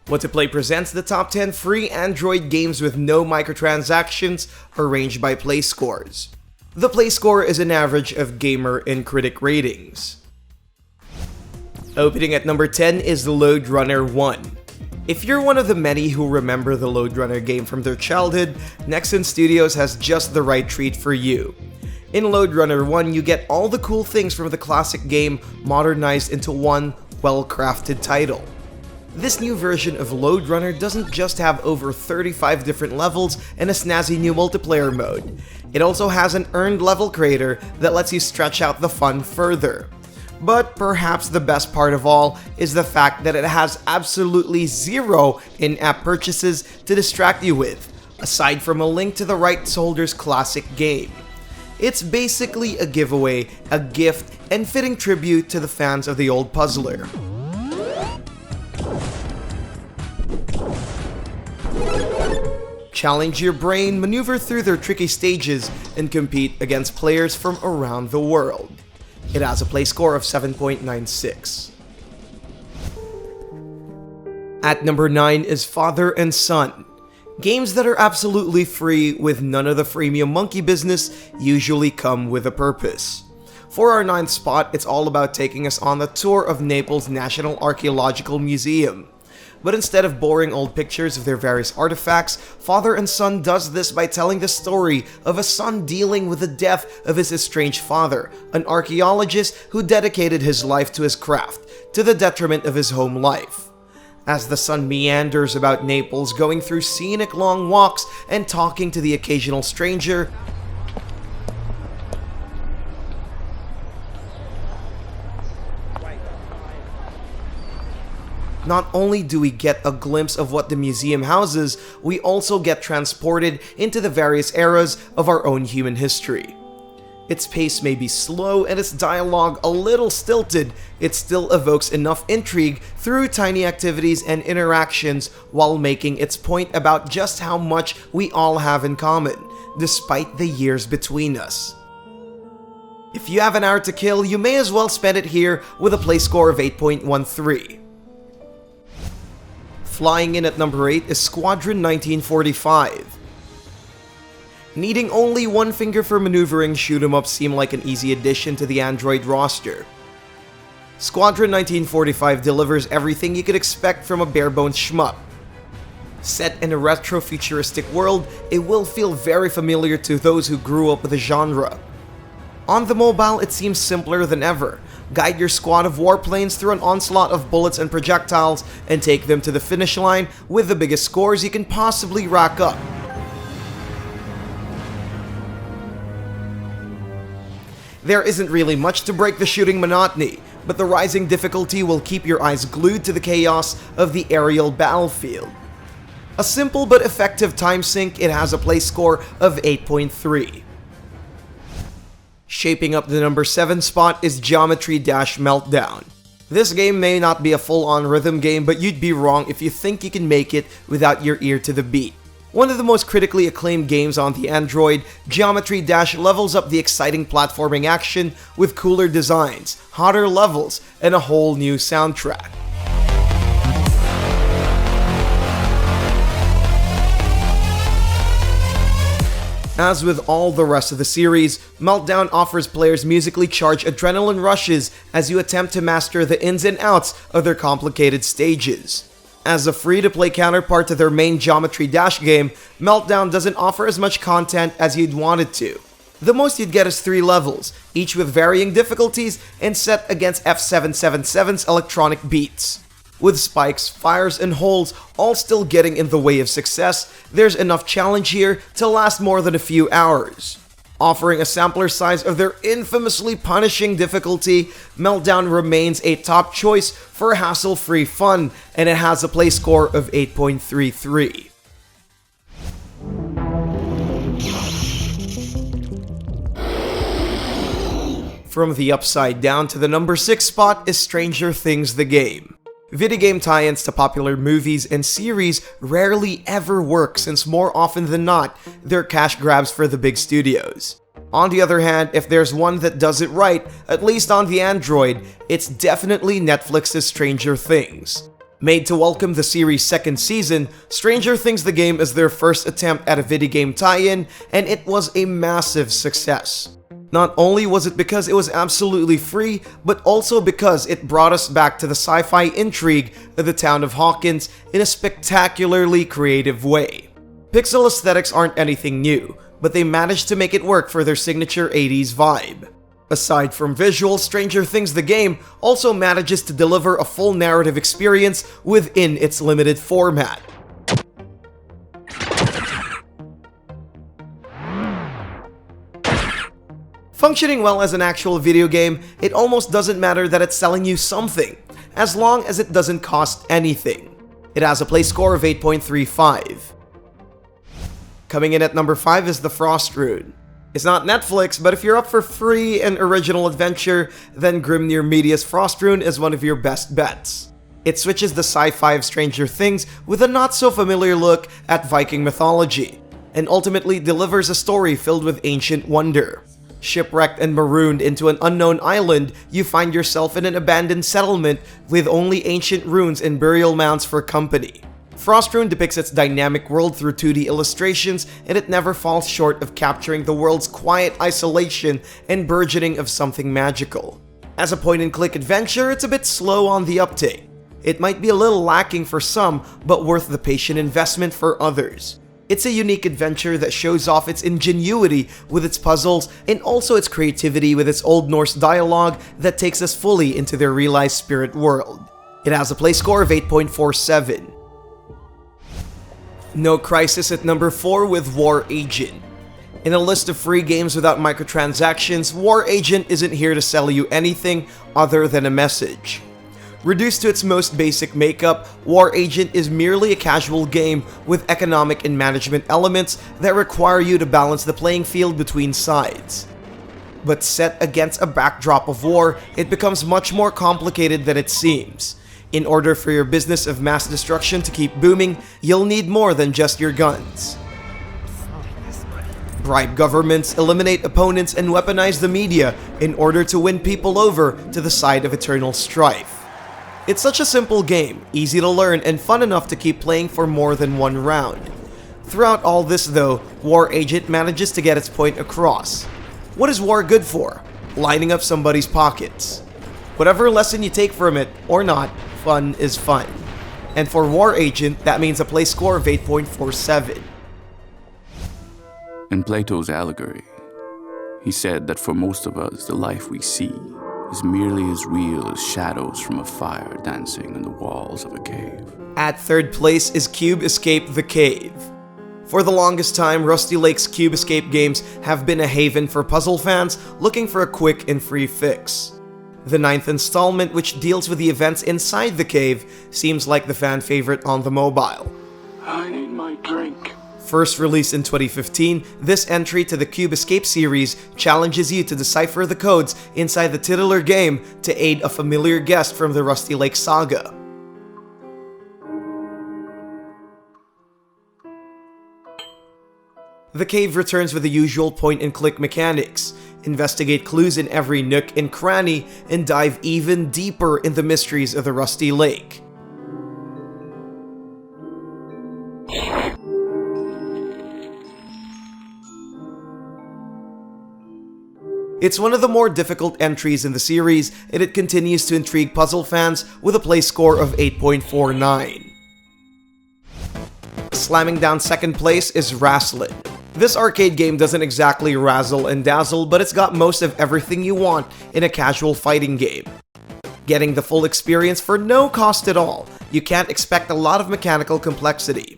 What to Play presents the top 10 free Android games with no microtransactions, arranged by play scores. The play score is an average of gamer and critic ratings. Opening at number 10 is Lode Runner 1. If you're one of the many who remember the Lode Runner game from their childhood, Nexon Studios has just the right treat for you. In Lode Runner 1, you get all the cool things from the classic game modernized into one well-crafted title. This new version of Lode Runner doesn't just have over 35 different levels and a snazzy new multiplayer mode. It also has an earned level creator that lets you stretch out the fun further. But perhaps the best part of all is the fact that it has absolutely zero in-app purchases to distract you with, aside from a link to the rights holder's classic game. It's basically a giveaway, a gift, and fitting tribute to the fans of the old puzzler. Challenge your brain, maneuver through their tricky stages, and compete against players from around the world. It has a play score of 7.96. At number 9 is Father and Son. Games that are absolutely free with none of the freemium monkey business usually come with a purpose. For our 9th spot, it's all about taking us on the tour of Naples' National Archaeological Museum. But instead of boring old pictures of their various artifacts, Father and Son does this by telling the story of a son dealing with the death of his estranged father, an archaeologist who dedicated his life to his craft, to the detriment of his home life. As the son meanders about Naples, going through scenic long walks and talking to the occasional stranger, not only do we get a glimpse of what the museum houses, we also get transported into the various eras of our own human history. Its pace may be slow and its dialogue a little stilted, it still evokes enough intrigue through tiny activities and interactions while making its point about just how much we all have in common, despite the years between us. If you have an hour to kill, you may as well spend it here with a play score of 8.13. Flying in at number 8 is Squadron 1945. Needing only one finger for maneuvering shoot-em-ups seem like an easy addition to the Android roster. Squadron 1945 delivers everything you could expect from a bare-bones shmup. Set in a retro-futuristic world, it will feel very familiar to those who grew up with the genre. On the mobile, it seems simpler than ever. Guide your squad of warplanes through an onslaught of bullets and projectiles and take them to the finish line with the biggest scores you can possibly rack up. There isn't really much to break the shooting monotony, but the rising difficulty will keep your eyes glued to the chaos of the aerial battlefield. A simple but effective time sink, it has a play score of 8.3. Shaping up the number 7 spot is Geometry Dash Meltdown. This game may not be a full-on rhythm game, but you'd be wrong if you think you can make it without your ear to the beat. One of the most critically acclaimed games on the Android, Geometry Dash levels up the exciting platforming action with cooler designs, hotter levels, and a whole new soundtrack. As with all the rest of the series, Meltdown offers players musically charged adrenaline rushes as you attempt to master the ins and outs of their complicated stages. As a free-to-play counterpart to their main Geometry Dash game, Meltdown doesn't offer as much content as you'd want it to. The most you'd get is 3 levels, each with varying difficulties and set against F777's electronic beats. With spikes, fires, and holes all still getting in the way of success, there's enough challenge here to last more than a few hours. Offering a sampler size of their infamously punishing difficulty, Meltdown remains a top choice for hassle-free fun, and it has a play score of 8.33. From the upside down to the number 6 spot is Stranger Things the game. Video game tie-ins to popular movies and series rarely ever work since more often than not, they're cash grabs for the big studios. On the other hand, if there's one that does it right, at least on the Android, it's definitely Netflix's Stranger Things. Made to welcome the series' second season, Stranger Things the game is their first attempt at a video game tie-in, and it was a massive success. Not only was it because it was absolutely free, but also because it brought us back to the sci-fi intrigue of the town of Hawkins in a spectacularly creative way. Pixel aesthetics aren't anything new, but they managed to make it work for their signature 80s vibe. Aside from visuals, Stranger Things the game also manages to deliver a full narrative experience within its limited format. Functioning well as an actual video game, it almost doesn't matter that it's selling you something, as long as it doesn't cost anything. It has a play score of 8.35. Coming in at number 5 is the Frostrune. It's not Netflix, but if you're up for free and original adventure, then Grimnir Media's Frostrune is one of your best bets. It switches the sci-fi of Stranger Things with a not-so-familiar look at Viking mythology, and ultimately delivers a story filled with ancient wonder. Shipwrecked and marooned into an unknown island, you find yourself in an abandoned settlement with only ancient ruins and burial mounds for company. Frostrune depicts its dynamic world through 2D illustrations, and it never falls short of capturing the world's quiet isolation and burgeoning of something magical. As a point-and-click adventure, it's a bit slow on the uptake. It might be a little lacking for some, but worth the patient investment for others. It's a unique adventure that shows off its ingenuity with its puzzles and also its creativity with its Old Norse dialogue that takes us fully into their realized spirit world. It has a play score of 8.47. No crisis at number 4 with War Agent. In a list of free games without microtransactions, War Agent isn't here to sell you anything other than a message. Reduced to its most basic makeup, War Agent is merely a casual game with economic and management elements that require you to balance the playing field between sides. But set against a backdrop of war, it becomes much more complicated than it seems. In order for your business of mass destruction to keep booming, you'll need more than just your guns. Bribe governments, eliminate opponents, and weaponize the media in order to win people over to the side of eternal strife. It's such a simple game, easy to learn, and fun enough to keep playing for more than one round. Throughout all this though, War Agent manages to get its point across. What is war good for? Lining up somebody's pockets. Whatever lesson you take from it, or not, fun is fun. And for War Agent, that means a play score of 8.47. In Plato's allegory, he said that for most of us, the life we see is merely as real as shadows from a fire dancing on the walls of a cave. At third place is Cube Escape the Cave. For the longest time, Rusty Lake's Cube Escape games have been a haven for puzzle fans looking for a quick and free fix. The 9th installment, which deals with the events inside the cave, seems like the fan favorite on the mobile. I need my drink. First released in 2015, this entry to the Cube Escape series challenges you to decipher the codes inside the titular game to aid a familiar guest from the Rusty Lake saga. The cave returns with the usual point-and-click mechanics. Investigate clues in every nook and cranny, and dive even deeper in the mysteries of the Rusty Lake. It's one of the more difficult entries in the series, and it continues to intrigue puzzle fans with a play score of 8.49. Slamming down second place is Wrassling. This arcade game doesn't exactly razzle and dazzle, but it's got most of everything you want in a casual fighting game. Getting the full experience for no cost at all, you can't expect a lot of mechanical complexity.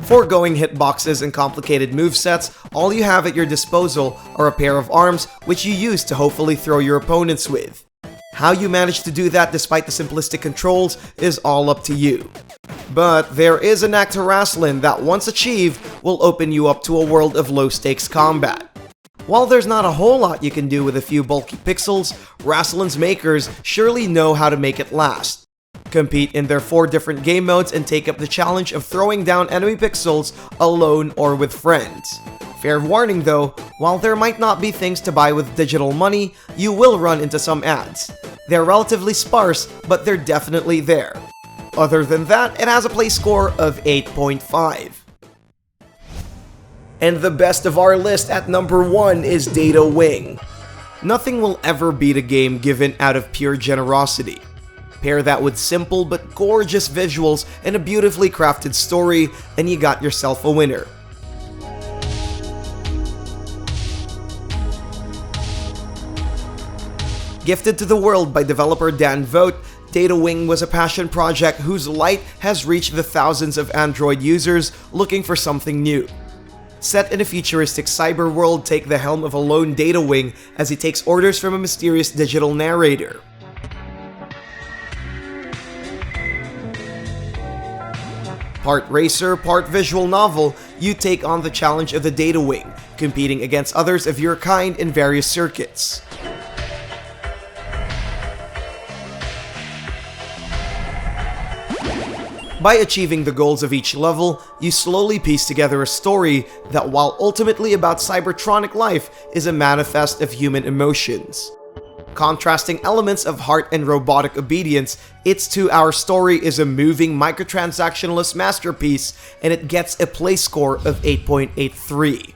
Foregoing hitboxes and complicated movesets, all you have at your disposal are a pair of arms which you use to hopefully throw your opponents with. How you manage to do that despite the simplistic controls is all up to you. But there is a knack to Wrassling that, once achieved, will open you up to a world of low-stakes combat. While there's not a whole lot you can do with a few bulky pixels, Wrassling's makers surely know how to make it last. Compete in their 4 different game modes and take up the challenge of throwing down enemy pixels alone or with friends. Fair warning though, while there might not be things to buy with digital money, you will run into some ads. They're relatively sparse, but they're definitely there. Other than that, it has a play score of 8.5. And the best of our list at number 1 is Data Wing. Nothing will ever beat a game given out of pure generosity. Pair that with simple but gorgeous visuals and a beautifully crafted story, and you got yourself a winner. Gifted to the world by developer Dan Vogt, Data Wing was a passion project whose light has reached the thousands of Android users looking for something new. Set in a futuristic cyber world, take the helm of a lone Data Wing as he takes orders from a mysterious digital narrator. Part racer, part visual novel, you take on the challenge of the Data Wing, competing against others of your kind in various circuits. By achieving the goals of each level, you slowly piece together a story that, while ultimately about cybertronic life, is a manifest of human emotions. Contrasting elements of heart and robotic obedience, its 2-hour story is a moving microtransactionless masterpiece, and it gets a play score of 8.83.